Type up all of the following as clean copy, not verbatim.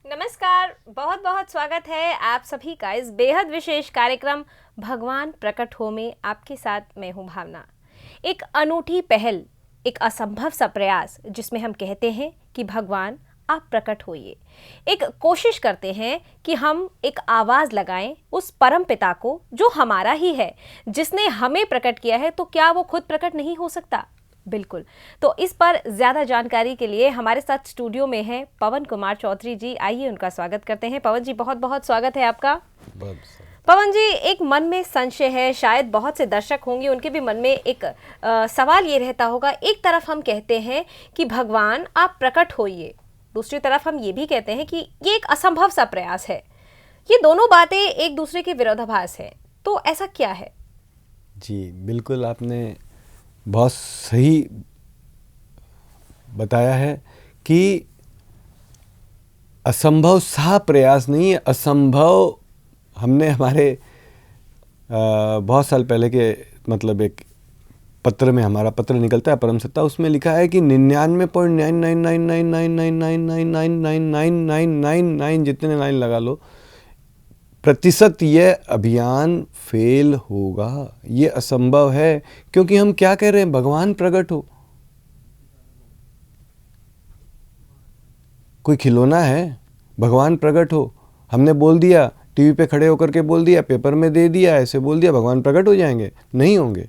नमस्कार, बहुत बहुत स्वागत है आप सभी का इस बेहद विशेष कार्यक्रम भगवान प्रकट हो में। आपके साथ मैं हूं भावना। एक अनूठी पहल, एक असंभव सा प्रयास जिसमें हम कहते हैं कि भगवान आप प्रकट होइए। एक कोशिश करते हैं कि हम एक आवाज़ लगाएं उस परम पिता को जो हमारा ही है, जिसने हमें प्रकट किया है। तो क्या वो खुद प्रकट नहीं हो सकता? बिल्कुल। तो इस पर ज्यादा जानकारी के लिए हमारे साथ स्टूडियो में है पवन कुमार चौधरी जी। आइए उनका स्वागत करते हैं। पवन जी, बहुत बहुत स्वागत है आपका। पवन जी, एक मन में संशय है, शायद बहुत से दर्शक होंगे उनके भी मन में एक सवाल ये रहता होगा। एक तरफ हम कहते हैं कि भगवान आप प्रकट होइए, दूसरी तरफ हम ये भी कहते हैं कि ये एक असंभव सा प्रयास है। ये दोनों बातें एक दूसरे के विरोधाभास है, तो ऐसा क्या है? जी बिल्कुल, आपने बहुत सही बताया है कि असंभव सा प्रयास नहीं है। असंभव हमने हमारे बहुत साल पहले के मतलब एक पत्र में, हमारा पत्र निकलता है परम सत्ता, उसमें लिखा है कि 99.9999999999999 जितने लाइन लगा लो प्रतिशत ये अभियान फेल होगा। ये असंभव है, क्योंकि हम क्या कह रहे हैं? भगवान प्रकट हो। कोई खिलौना है? भगवान प्रकट हो, हमने बोल दिया, टीवी पे खड़े होकर के बोल दिया, पेपर में दे दिया, ऐसे बोल दिया, भगवान प्रकट हो जाएंगे? नहीं होंगे।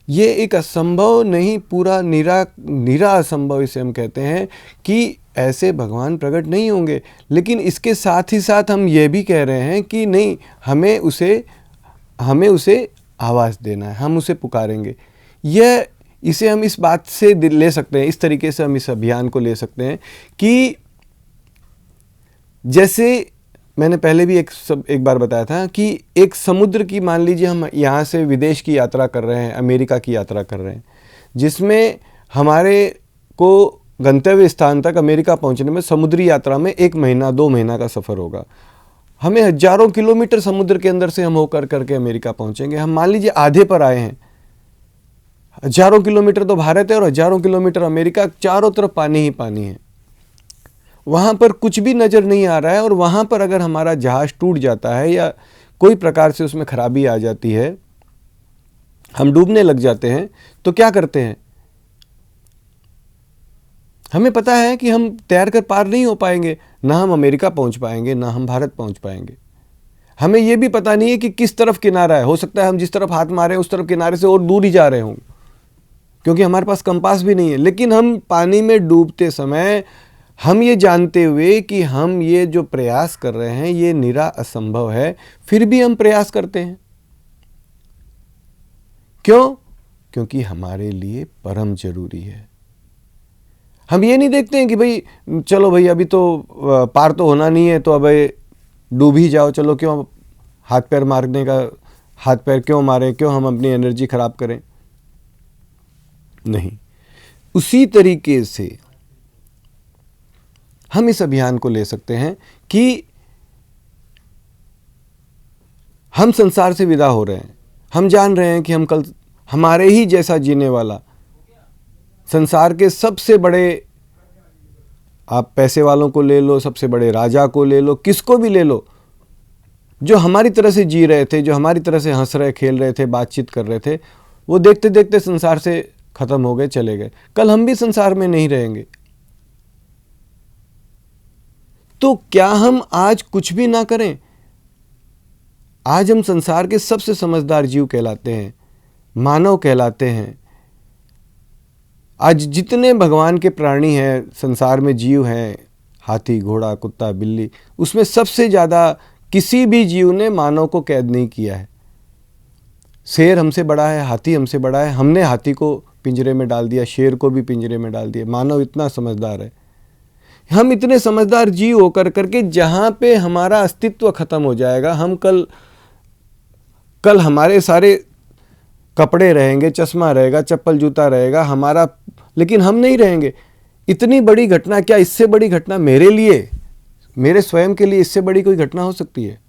ये एक असंभव नहीं, पूरा निरा असंभव इसे हम कहते हैं कि ऐसे भगवान प्रकट नहीं होंगे। लेकिन इसके साथ ही साथ हम ये भी कह रहे हैं कि नहीं, हमें उसे आवाज़ देना है, हम उसे पुकारेंगे। इसे हम इस बात से ले सकते हैं, इस तरीके से हम इस अभियान को ले सकते हैं कि जैसे मैंने पहले भी एक बार बताया था कि एक समुद्र की, मान लीजिए हम यहाँ से विदेश की यात्रा कर रहे हैं, अमेरिका की यात्रा कर रहे हैं, जिसमें हमारे को गंतव्य स्थान तक अमेरिका पहुँचने में समुद्री यात्रा में 1 महीना 2 महीना का सफ़र होगा। हमें हज़ारों किलोमीटर समुद्र के अंदर से हम होकर करके अमेरिका पहुँचेंगे। हम मान लीजिए आधे पर आए हैं, हज़ारों किलोमीटर तो भारत है और हज़ारों किलोमीटर अमेरिका, चारों तरफ पानी ही पानी है। वहाँ पर कुछ भी नज़र नहीं आ रहा है, और वहाँ पर अगर हमारा जहाज़ टूट जाता है या कोई प्रकार से उसमें खराबी आ जाती है, हम डूबने लग जाते हैं, तो क्या करते हैं? हमें पता है कि हम तैर कर पार नहीं हो पाएंगे, ना हम अमेरिका पहुँच पाएंगे, ना हम भारत पहुँच पाएंगे। हमें यह भी पता नहीं है कि किस तरफ किनारा है। हो सकता है हम जिस तरफ हाथ मारे उस तरफ किनारे से और दूर ही जा रहे हों, क्योंकि हमारे पास कंपास भी नहीं है। लेकिन हम पानी में डूबते समय, हम ये जानते हुए कि हम ये जो प्रयास कर रहे हैं ये निरा असंभव है, फिर भी हम प्रयास करते हैं। क्यों? क्योंकि हमारे लिए परम जरूरी है। हम ये नहीं देखते हैं कि भाई चलो भाई अभी तो पार तो होना नहीं है, तो अब डूब ही जाओ, चलो क्यों हाथ पैर मारने का, हाथ पैर क्यों मारें, क्यों हम अपनी एनर्जी खराब करें। नहीं, उसी तरीके से हम इस अभियान को ले सकते हैं कि हम संसार से विदा हो रहे हैं। हम जान रहे हैं कि हम कल हमारे ही जैसा जीने वाला, संसार के सबसे बड़े, आप पैसे वालों को ले लो, सबसे बड़े राजा को ले लो, किसको भी ले लो, जो हमारी तरह से जी रहे थे, जो हमारी तरह से हंस रहे, खेल रहे थे, बातचीत कर रहे थे, वो देखते देखते संसार से खत्म हो गए, चले गए। कल हम भी संसार में नहीं रहेंगे। तो क्या हम आज कुछ भी ना करें? आज हम संसार के सबसे समझदार जीव कहलाते हैं, मानव कहलाते हैं। आज जितने भगवान के प्राणी हैं, संसार में जीव हैं, हाथी, घोड़ा, कुत्ता, बिल्ली, उसमें सबसे ज़्यादा किसी भी जीव ने मानव को कैद नहीं किया है। शेर हमसे बड़ा है, हाथी हमसे बड़ा है, हमने हाथी को पिंजरे में डाल दिया, शेर को भी पिंजरे में डाल दिया। मानव इतना समझदार है। हम इतने समझदार जीव होकर करके जहाँ पे हमारा अस्तित्व खत्म हो जाएगा, हम कल हमारे सारे कपड़े रहेंगे, चश्मा रहेगा, चप्पल जूता रहेगा हमारा, लेकिन हम नहीं रहेंगे। इतनी बड़ी घटना, क्या इससे बड़ी घटना मेरे लिए, मेरे स्वयं के लिए इससे बड़ी कोई घटना हो सकती है?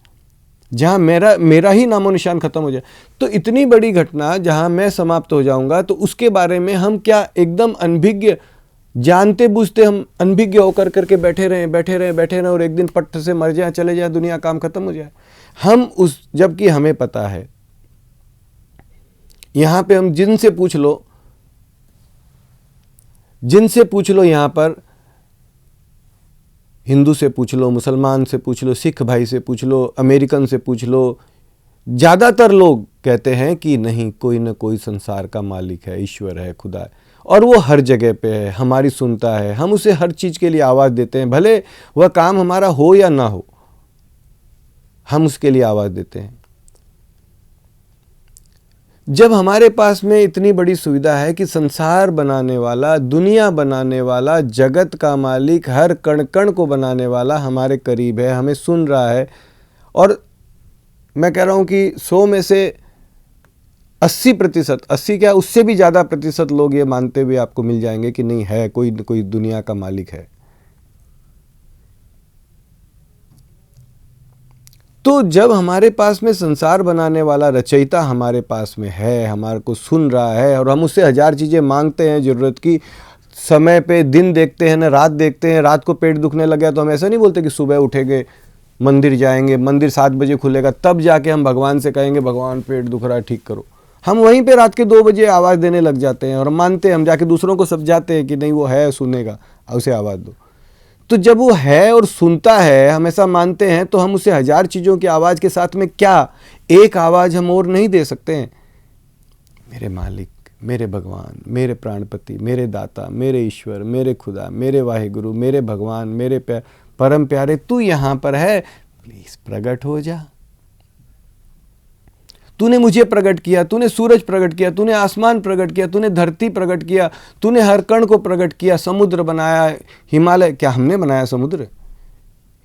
जहाँ मेरा ही नामो निशान खत्म हो जाए, तो इतनी बड़ी घटना जहाँ मैं समाप्त हो जाऊंगा, तो उसके बारे में हम क्या एकदम अनभिज्ञ जानते बूझते हम अनभिज्ञ होकर करके बैठे रहें और एक दिन पट्ट से मर जाए, चले जाए, दुनिया काम खत्म हो जाए। हम उस, जबकि हमें पता है, यहां पे हम जिनसे पूछ लो यहां पर, हिंदू से पूछ लो, मुसलमान से पूछ लो, सिख भाई से पूछ लो, अमेरिकन से पूछ लो, ज़्यादातर लोग कहते हैं कि नहीं, कोई ना कोई संसार का मालिक है, ईश्वर है, खुदा है, और वो हर जगह पे है, हमारी सुनता है, हम उसे हर चीज़ के लिए आवाज़ देते हैं, भले वह काम हमारा हो या ना हो, हम उसके लिए आवाज़ देते हैं। जब हमारे पास में इतनी बड़ी सुविधा है कि संसार बनाने वाला, दुनिया बनाने वाला, जगत का मालिक, हर कण कण को बनाने वाला हमारे करीब है, हमें सुन रहा है, और मैं कह रहा हूं कि 100 में से 80%, 80 क्या उससे भी ज़्यादा प्रतिशत लोग ये मानते हुए आपको मिल जाएंगे कि नहीं है, कोई दुनिया का मालिक है। तो जब हमारे पास में संसार बनाने वाला रचयिता हमारे पास में है, हमारे को सुन रहा है, और हम उससे 1000 चीज़ें मांगते हैं ज़रूरत की, समय पे दिन देखते हैं ना रात देखते हैं, रात को पेट दुखने लग गया तो हम ऐसा नहीं बोलते कि सुबह उठेंगे, मंदिर जाएंगे, मंदिर 7 बजे खुलेगा, तब जाके हम भगवान से कहेंगे भगवान पेट दुख रहा है ठीक करो। हम वहीं पे रात के 2 बजे आवाज़ देने लग जाते हैं और मानते हैं, हम जाके दूसरों को समझाते हैं कि नहीं वो है, सुनेगा, उसे आवाज़ दो। तो जब वो है और सुनता है, हम ऐसा मानते हैं, तो हम उसे 1000 चीज़ों की आवाज़ के साथ में क्या एक आवाज़ हम और नहीं दे सकते हैं? मेरे मालिक, मेरे भगवान, मेरे प्राणपति, मेरे दाता, मेरे ईश्वर, मेरे खुदा, मेरे वाहिगुरु, मेरे भगवान, मेरे परम प्यारे, तू यहाँ पर है, प्लीज़ प्रकट हो जा। तूने मुझे प्रकट किया, तूने सूरज प्रकट किया, तूने आसमान प्रकट किया, तूने धरती प्रकट किया, तूने हर कण को प्रकट किया, समुद्र बनाया, हिमालय, क्या हमने बनाया समुद्र?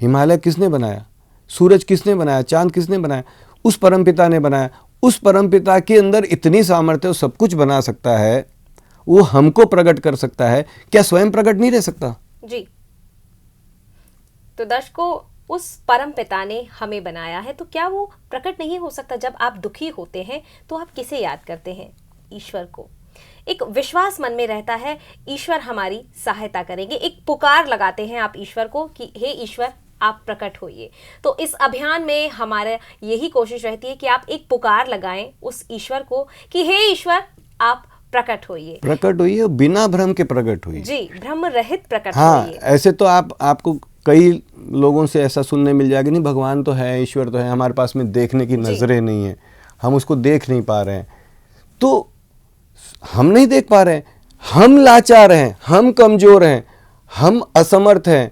हिमालय किसने बनाया? सूरज किसने बनाया? चांद किसने बनाया? उस परमपिता ने बनाया। उस परमपिता के अंदर इतनी सामर्थ्य, वो सब कुछ बना सकता है, वो हमको प्रकट कर सकता है, क्या स्वयं प्रकट नहीं रह सकता? जी। तो दर्शकों, उस परम पिता ने हमें बनाया है, तो क्या वो प्रकट नहीं हो सकता? जब आप दुखी होते हैं तो आप किसे याद करते हैं? ईश्वर को। एक विश्वास मन में रहता है, ईश्वर हमारी सहायता करेंगे। एक पुकार लगाते हैं आप ईश्वर को कि हे ईश्वर आप प्रकट होइए। तो इस अभियान में हमारे यही कोशिश रहती है कि आप एक पुकार लगाएं उस ईश्वर को कि हे ईश्वर आप प्रकट होइए, प्रकट होइए, बिना भ्रम के प्रकट होइए। जी, भ्रम रहित प्रकट हाँ, होइए। ऐसे तो आपको कई लोगों से ऐसा सुनने मिल जाएगा, नहीं भगवान तो है, ईश्वर तो है, हमारे पास में देखने की नजरें नहीं है, हम उसको देख नहीं पा रहे हैं। तो हम नहीं देख पा रहे हैं, हम लाचार हैं, हम कमजोर हैं, हम असमर्थ हैं,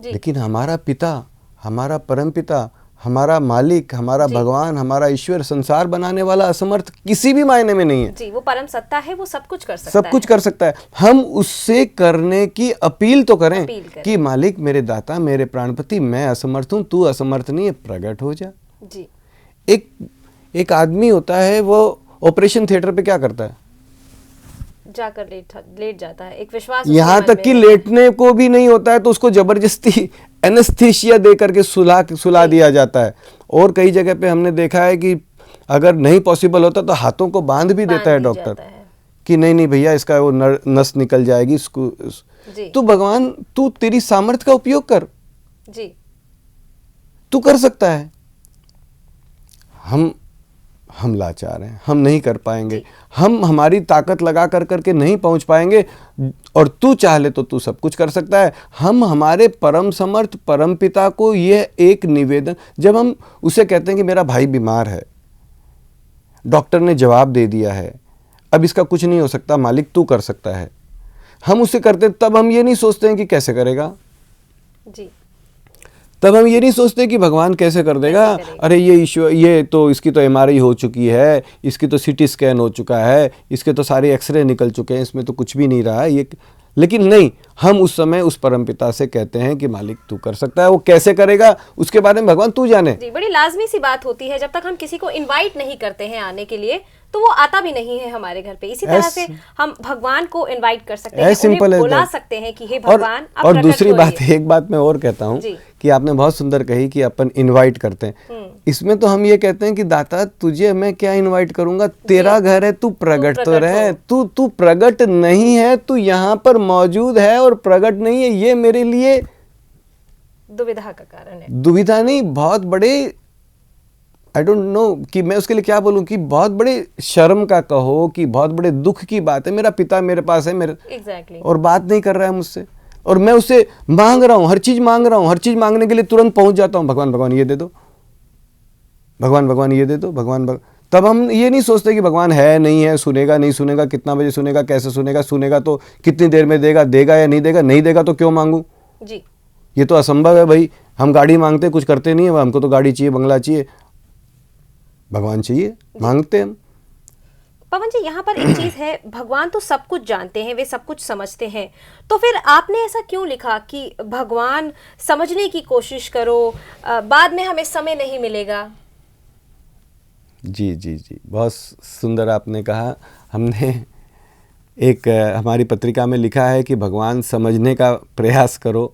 लेकिन हमारा पिता, हमारा परम पिता, हमारा मालिक, हमारा भगवान, हमारा ईश्वर, संसार बनाने वाला असमर्थ किसी भी मायने में नहीं है। जी, वो परम सत्ता है, वो सब कुछ कर सकता सब कुछ कर सकता है। हम उससे करने की अपील तो करें कि मालिक, मेरे दाता, मेरे प्राणपति, मैं असमर्थ हूं, तू असमर्थ नहीं है, प्रकट हो जा। जी। एक आदमी होता है, वो ऑपरेशन थिएटर पे क्या करता है? जाकर लेट जाता है। एक विश्वास, यहाँ तक कि लेटने को भी नहीं होता है तो उसको जबरदस्ती एनेस्थीसिया दे करके सुला दिया जाता है। और कई जगह पे हमने देखा है कि अगर नहीं पॉसिबल होता तो हाथों को बांध भी देता है डॉक्टर कि नहीं भैया, इसका वो नस निकल जाएगी इसको। तो भगवान, तू तेरी सामर्थ्य का उपयोग कर जी, तू कर सकता है। हम लाचार हैं, हम नहीं कर पाएंगे, हम हमारी ताकत लगा कर करके नहीं पहुंच पाएंगे, और तू चाहे तो तू सब कुछ कर सकता है। हम हमारे परम समर्थ परम पिता को यह एक निवेदन, जब हम उसे कहते हैं कि मेरा भाई बीमार है, डॉक्टर ने जवाब दे दिया है, अब इसका कुछ नहीं हो सकता, मालिक तू कर सकता है, हम उसे करते, तब हम ये नहीं सोचते हैं कि कैसे करेगा जी, तब हम ये नहीं सोचते कि भगवान कैसे कर देगा। अरे ये ईश्वर, ये तो इसकी तो MRI हो चुकी है, इसकी तो CT स्कैन हो चुका है, इसके तो सारे एक्सरे निकल चुके हैं, इसमें तो कुछ भी नहीं रहा है ये। लेकिन नहीं, हम उस समय उस परमपिता से कहते हैं कि मालिक तू कर सकता है। वो कैसे करेगा उसके बारे में भगवान तू जाने। जी, बड़ी लाजमी सी बात होती है, जब तक हम किसी को इनवाइट नहीं करते हैं आने के लिए तो वो आता भी नहीं है हमारे घर पे। इसी तरह से हम भगवान को इनवाइट कर सकते हैं, उन्हें बुला सकते हैं कि हे भगवान और दूसरी बात, एक बात मैं और कहता हूँ कि आपने बहुत सुंदर कही कि अपन इनवाइट करते हैं। इसमें तो हम ये कहते हैं कि दाता तुझे मैं क्या इनवाइट करूंगा, तेरा घर है, तू प्रकट तो प्रकट रहे। हो। तू प्रकट नहीं है, तू यहाँ पर मौजूद है और प्रकट नहीं है, ये मेरे लिए दुविधा का कारण है। दुविधा नहीं, बहुत बड़े, आई डोंट नो कि मैं उसके लिए क्या बोलूं, कि बहुत बड़े शर्म का कहो, कि बहुत बड़े दुख की बात है। मेरा पिता मेरे पास है, मेरे एग्जैक्टली। और बात नहीं कर रहा है मुझसे, और मैं उससे मांग रहा हूँ, हर चीज मांग रहा हूँ, हर चीज मांगने के लिए तुरंत पहुंच जाता हूँ, भगवान भगवान ये दे दो, भगवान भगवान ये दे दो, भगवान। तब हम ये नहीं सोचते कि भगवान है नहीं है, सुनेगा नहीं सुनेगा, कितना बजे सुनेगा, कैसे सुनेगा, सुनेगा तो कितनी देर में देगा, देगा या नहीं देगा, नहीं देगा तो क्यों मांगू, जी। ये तो असंभव है भाई। हम गाड़ी मांगते कुछ करते नहीं है, हमको तो गाड़ी चाहिए, बंगला चाहिए, भगवान चाहिए, मांगते हम। पवन जी, यहाँ पर एक चीज है, भगवान तो सब कुछ जानते हैं, वे सब कुछ समझते हैं, तो फिर आपने ऐसा क्यों लिखा कि भगवान समझने की कोशिश करो, बाद में हमें समय नहीं मिलेगा? जी जी जी, बहुत सुंदर आपने कहा। हमने एक हमारी पत्रिका में लिखा है कि भगवान समझने का प्रयास करो।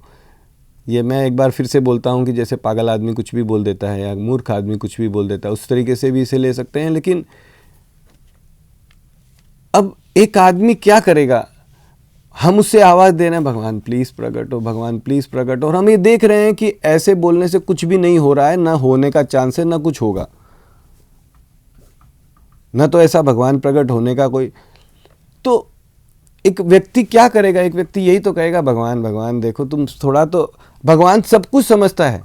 ये मैं एक बार फिर से बोलता हूँ कि जैसे पागल आदमी कुछ भी बोल देता है या मूर्ख आदमी कुछ भी बोल देता है, उस तरीके से भी इसे ले सकते हैं। लेकिन अब एक आदमी क्या करेगा, हम उससे आवाज़ दे रहे हैं, भगवान प्लीज़ प्रकट हो, भगवान प्लीज़ प्रकट हो, और हम ये देख रहे हैं कि ऐसे बोलने से कुछ भी नहीं हो रहा है, ना होने का चांस है, ना कुछ होगा, ना तो ऐसा भगवान प्रकट होने का कोई। तो एक व्यक्ति क्या करेगा, एक व्यक्ति यही तो कहेगा, भगवान भगवान देखो तुम थोड़ा तो, भगवान सब कुछ समझता है,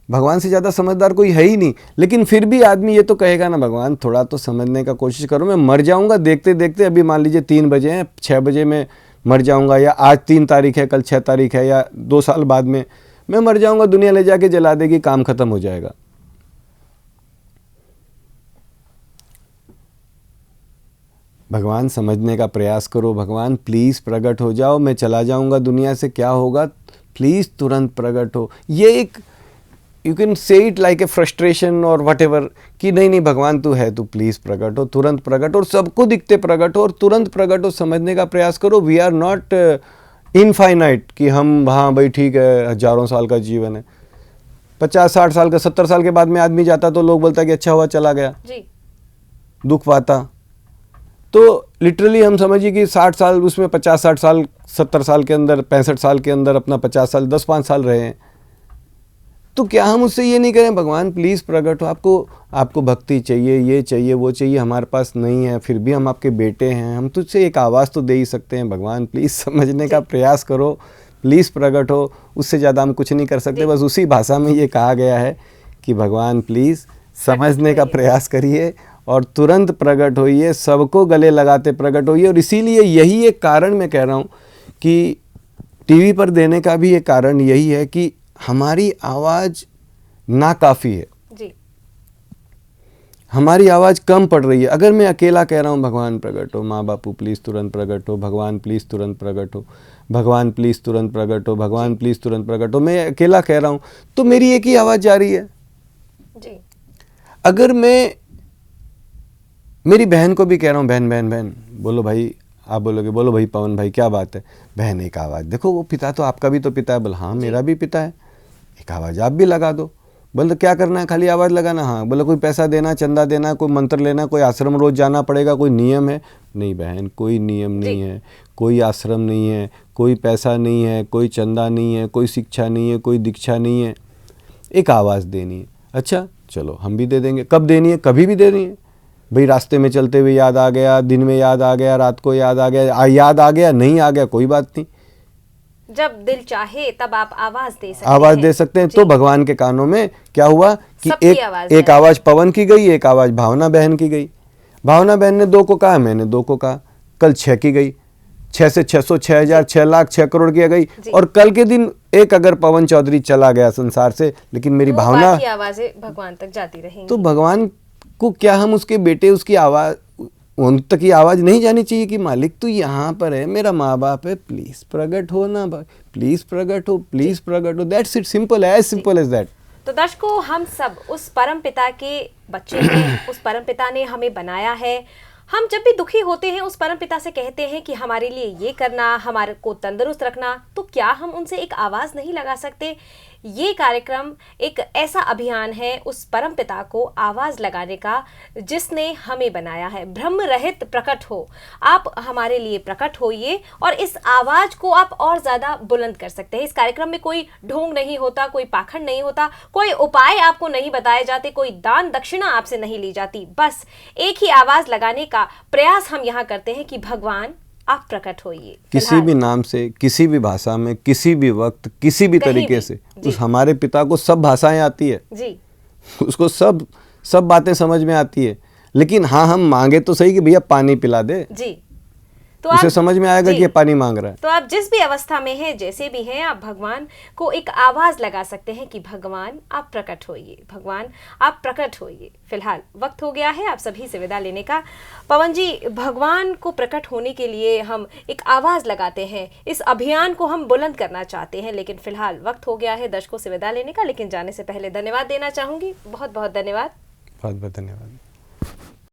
भगवान से ज़्यादा समझदार कोई है ही नहीं, लेकिन फिर भी आदमी ये तो कहेगा ना, भगवान थोड़ा तो समझने का कोशिश करो, मैं मर जाऊंगा देखते देखते, अभी मान लीजिए 3 बजे हैं, 6 बजे में मर जाऊंगा, या आज 3 तारीख है, कल 6 तारीख है, या 2 साल बाद में मैं मर जाऊंगा, दुनिया ले जाके जला देगी, काम खत्म हो जाएगा। भगवान समझने का प्रयास करो, भगवान प्लीज़ प्रकट हो जाओ, मैं चला जाऊंगा दुनिया से, क्या होगा, प्लीज़ तुरंत प्रकट हो। ये एक you can say it like a frustration और वट एवर, कि नहीं नहीं भगवान तू है, तू प्लीज़ प्रकट हो, तुरंत प्रकट हो, और सबको दिखते प्रकट हो, और तुरंत प्रकट हो, समझने का प्रयास करो। वी आर नॉट इनफाइनाइट कि हम हाँ भाई ठीक है, हजारों साल का जीवन है, 50-60 साल का, 70 साल के बाद में आदमी जाता तो लोग बोलता कि अच्छा हुआ चला गया, जी। दुख पाता। तो लिटरली हम समझिए कि 60 साल, उसमें 50-60 साल, 70 साल के अंदर, 65 साल के अंदर अपना 50 साल, 10-5 साल रहे हैं, तो क्या हम उससे ये नहीं करें, भगवान प्लीज़ प्रकट हो, आपको भक्ति चाहिए, ये चाहिए, वो चाहिए, हमारे पास नहीं है, फिर भी हम आपके बेटे हैं, हम तुझसे एक आवाज़ तो दे ही सकते हैं, भगवान प्लीज़ समझने का प्रयास करो, प्लीज़ प्रकट हो। उससे ज़्यादा हम कुछ नहीं कर सकते, बस उसी भाषा में ये कहा गया है कि भगवान प्लीज़ समझने का प्रयास करिए और तुरंत प्रकट होइए, सबको गले लगाते प्रकट होइए। और इसीलिए यही एक कारण मैं कह रहा हूँ कि टीवी पर देने का भी एक कारण यही है कि हमारी आवाज़ नाकाफ़ी है, जी। हमारी आवाज़ कम पड़ रही है। अगर मैं अकेला कह रहा हूँ भगवान प्रकट हो, माँ बापू प्लीज़ तुरंत प्रकट हो, भगवान प्लीज़ तुरंत प्रकट हो, भगवान प्लीज़ तुरंत प्रकट हो, भगवान प्लीज़ तुरंत प्रकट हो, मैं अकेला कह रहा हूँ तो मेरी एक ही आवाज़ जा रही है। जी। अगर मैं मेरी बहन को भी कह रहा हूँ, बहन बहन बहन बोलो भाई, आप बोलोगे बोलो भाई पवन भाई क्या बात है, बहन एक आवाज़, देखो वो पिता तो आपका भी तो पिता है, बोल हाँ मेरा भी पिता है, एक आवाज़ आप भी लगा दो। बोले तो क्या करना है, खाली आवाज़ लगाना, हाँ। बोले कोई पैसा देना, चंदा देना, कोई मंत्र लेना, कोई आश्रम रोज़ जाना पड़ेगा, कोई नियम है? नहीं बहन, कोई नियम नहीं है, कोई आश्रम नहीं है, कोई पैसा नहीं है, कोई चंदा नहीं है, कोई शिक्षा नहीं है, कोई दीक्षा नहीं है, एक आवाज़ देनी है। अच्छा चलो हम भी दे देंगे। कब देनी है? कभी भी देनी है भाई, रास्ते में चलते हुए याद आ गया, दिन में याद आ गया, रात को याद आ गया, याद आ गया, नहीं आ गया कोई बात नहीं, जब दिल चाहे तब आप आवाज दे सकते आवाज़ दे सकते हैं। तो भगवान के कानों में क्या हुआ कि एक आवाज़ पवन की गई, एक आवाज़ भावना बहन की गई। भावना बहन ने 2 को कहा, मैंने 2 को कहा, कल 6 की गई, 6 से 600, 6000, 6 लाख, 6 करोड़ की गई, और कल के दिन एक अगर पवन चौधरी चला गया संसार से, लेकिन मेरी भावना की आवाज़ें भगवान तक जाती रहेंगी। तो भगवान को क्या हम उसके बेटे, उसकी आवाज़ उन तक की आवाज़ नहीं जानी चाहिए कि मालिक तू यहाँ पर है, मेरा माँ बाप है, प्लीज़ प्रकट हो ना भाई, प्लीज़ प्रकट हो, प्लीज़ प्रकट हो। That's it, simple, as simple as that. तो दर्शकों, हम सब उस परम पिता के बच्चे हैं, उस परम पिता ने हमें बनाया है। हम जब भी दुखी होते हैं उस परम पिता से कहते हैं कि हमारे लिए ये करना, हमारे को तंदुरुस्त रखना, तो क्या हम उनसे एक आवाज़ नहीं लगा सकते? ये कार्यक्रम एक ऐसा अभियान है उस परम पिता को आवाज लगाने का जिसने हमें बनाया है। ब्रह्म रहित प्रकट हो, आप हमारे लिए प्रकट होइए और इस आवाज को आप और ज्यादा बुलंद कर सकते हैं। इस कार्यक्रम में कोई ढोंग नहीं होता, कोई पाखंड नहीं होता, कोई उपाय आपको नहीं बताए जाते, कोई दान दक्षिणा आपसे नहीं ली जाती। बस एक ही आवाज लगाने का प्रयास हम यहाँ करते हैं कि भगवान आप प्रकट होइए। किसी भी नाम से, किसी भी भाषा में, किसी भी वक्त, किसी भी तरीके से उस हमारे पिता को सब भाषाएं आती है जी, उसको सब बातें समझ में आती है। लेकिन हाँ, हम मांगे तो सही कि भैया पानी पिला दे, जी, तो उसे समझ में आएगा कि ये पानी मांग रहा है। तो आप जिस भी अवस्था में हैं, जैसे भी हैं, आप भगवान को एक आवाज लगा सकते हैं कि भगवान आप प्रकट होइए, भगवान आप प्रकट होइए। फिलहाल वक्त हो गया है आप सभी से विदा लेने का। पवन जी, भगवान को प्रकट होने के लिए हम एक आवाज लगाते हैं, इस अभियान को हम बुलंद करना चाहते हैं, लेकिन फिलहाल वक्त हो गया है दर्शकों से विदा लेने का। लेकिन जाने से पहले धन्यवाद देना चाहूंगी, बहुत बहुत धन्यवाद। बहुत बहुत धन्यवाद।